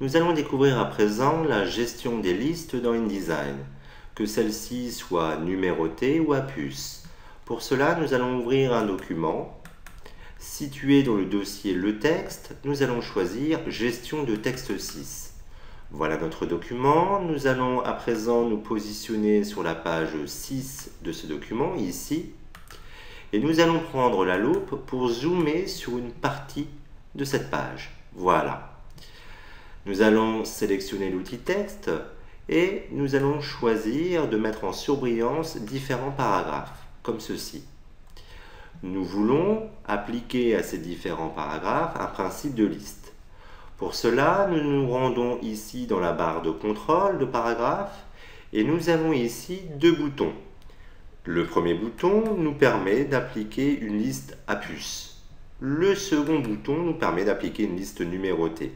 Nous allons découvrir à présent la gestion des listes dans InDesign, que celles-ci soient numérotées ou à puce. Pour cela, nous allons ouvrir un document. Situé dans le dossier Le Texte, nous allons choisir Gestion de texte 6. Voilà notre document. Nous allons à présent nous positionner sur la page 6 de ce document, ici. Et nous allons prendre la loupe pour zoomer sur une partie de cette page. Voilà. Nous allons sélectionner l'outil texte et nous allons choisir de mettre en surbrillance différents paragraphes, comme ceci. Nous voulons appliquer à ces différents paragraphes un principe de liste. Pour cela, nous nous rendons ici dans la barre de contrôle de paragraphe et nous avons ici deux boutons. Le premier bouton nous permet d'appliquer une liste à puce. Le second bouton nous permet d'appliquer une liste numérotée.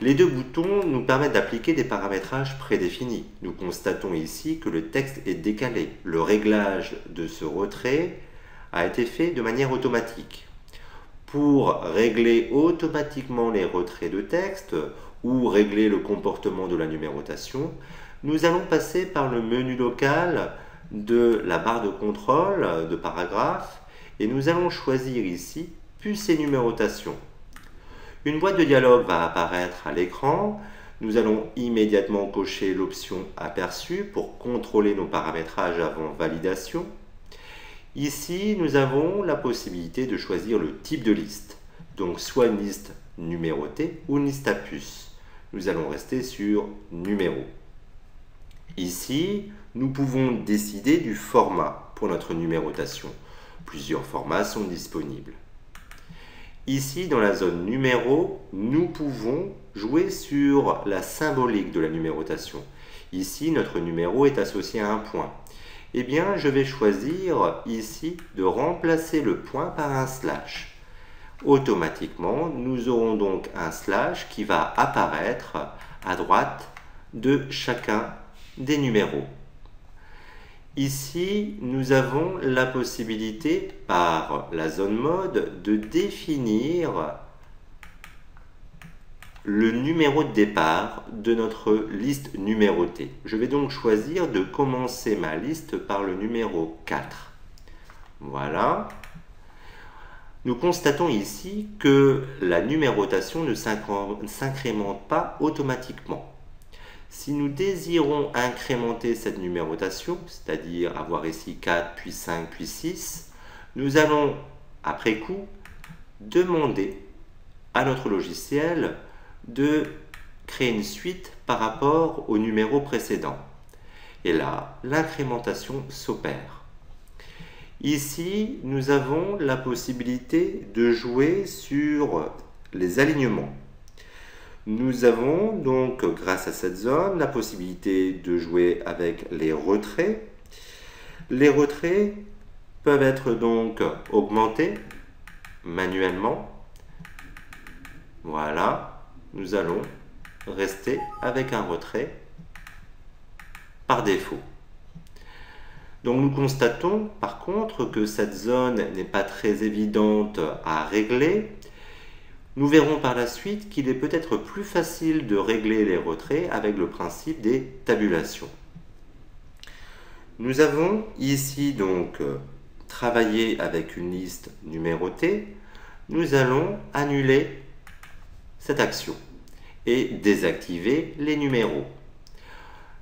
Les deux boutons nous permettent d'appliquer des paramétrages prédéfinis. Nous constatons ici que le texte est décalé. Le réglage de ce retrait a été fait de manière automatique. Pour régler automatiquement les retraits de texte ou régler le comportement de la numérotation, nous allons passer par le menu local de la barre de contrôle de paragraphe et nous allons choisir ici puce et numérotation. Une boîte de dialogue va apparaître à l'écran. Nous allons immédiatement cocher l'option aperçue pour contrôler nos paramétrages avant validation. Ici, nous avons la possibilité de choisir le type de liste, donc soit une liste numérotée ou une liste à puce. Nous allons rester sur numéro. Ici, nous pouvons décider du format pour notre numérotation. Plusieurs formats sont disponibles. Ici, dans la zone numéro, nous pouvons jouer sur la symbolique de la numérotation. Ici, notre numéro est associé à un point. Eh bien, je vais choisir ici de remplacer le point par un slash. Automatiquement, nous aurons donc un slash qui va apparaître à droite de chacun des numéros. Ici, nous avons la possibilité, par la zone mode, de définir le numéro de départ de notre liste numérotée. Je vais donc choisir de commencer ma liste par le numéro 4. Voilà. Nous constatons ici que la numérotation ne s'incrémente pas automatiquement. Si nous désirons incrémenter cette numérotation, c'est-à-dire avoir ici 4, puis 5, puis 6, nous allons, après coup, demander à notre logiciel de créer une suite par rapport au numéro précédent. Et là, l'incrémentation s'opère. Ici, nous avons la possibilité de jouer sur les alignements. Nous avons donc, grâce à cette zone, la possibilité de jouer avec les retraits. Les retraits peuvent être donc augmentés manuellement. Voilà, nous allons rester avec un retrait par défaut. Donc nous constatons par contre que cette zone n'est pas très évidente à régler. Nous verrons par la suite qu'il est peut-être plus facile de régler les retraits avec le principe des tabulations. Nous avons ici donc travaillé avec une liste numérotée. Nous allons annuler cette action et désactiver les numéros.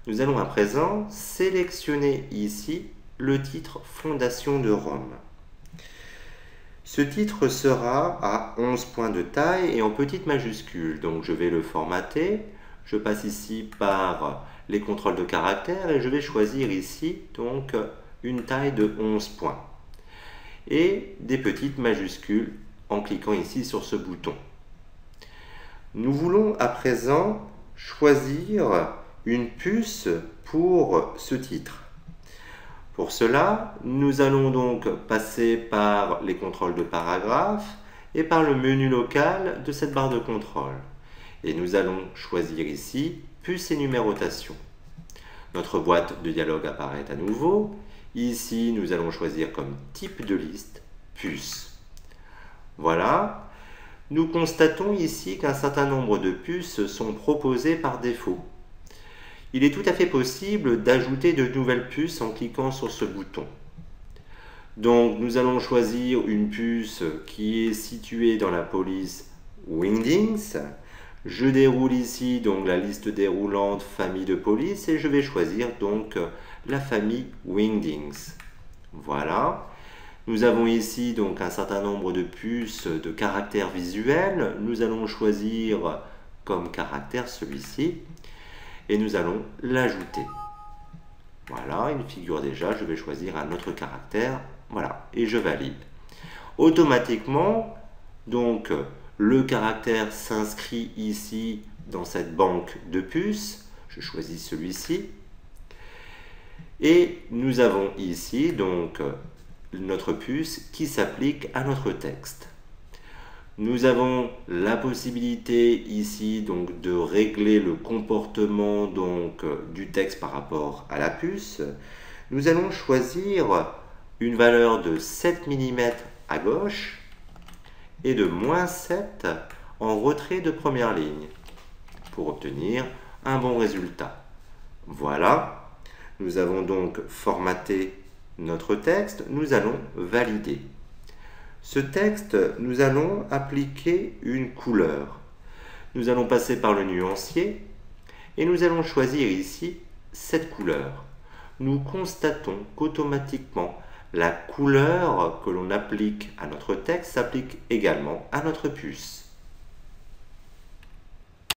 Nous allons à présent sélectionner ici le titre Fondation de Rome. Ce titre sera à 11 points de taille et en petites majuscules. Donc je vais le formater. Je passe ici par les contrôles de caractères et je vais choisir ici donc une taille de 11 points. Et des petites majuscules en cliquant ici sur ce bouton. Nous voulons à présent choisir une puce pour ce titre. Pour cela, nous allons donc passer par les contrôles de paragraphe et par le menu local de cette barre de contrôle. Et nous allons choisir ici puce et numérotation. Notre boîte de dialogue apparaît à nouveau. Ici, nous allons choisir comme type de liste puce. Voilà. Nous constatons ici qu'un certain nombre de puces sont proposées par défaut. Il est tout à fait possible d'ajouter de nouvelles puces en cliquant sur ce bouton. Donc nous allons choisir une puce qui est située dans la police Wingdings. Je déroule ici donc la liste déroulante famille de police et je vais choisir donc la famille Wingdings. Voilà. Nous avons ici donc un certain nombre de puces de caractères visuels. Nous allons choisir comme caractère celui-ci et nous allons l'ajouter. Voilà, il figure déjà, je vais choisir un autre caractère. Voilà, et je valide. Automatiquement, donc, le caractère s'inscrit ici dans cette banque de puces. Je choisis celui-ci. Et nous avons ici donc notre puce qui s'applique à notre texte. Nous avons la possibilité ici donc de régler le comportement donc du texte par rapport à la puce. Nous allons choisir une valeur de 7 mm à gauche et de -7 en retrait de première ligne pour obtenir un bon résultat. Voilà, nous avons donc formaté notre texte, nous allons valider. Ce texte, nous allons appliquer une couleur. Nous allons passer par le nuancier et nous allons choisir ici cette couleur. Nous constatons qu'automatiquement, la couleur que l'on applique à notre texte s'applique également à notre puce.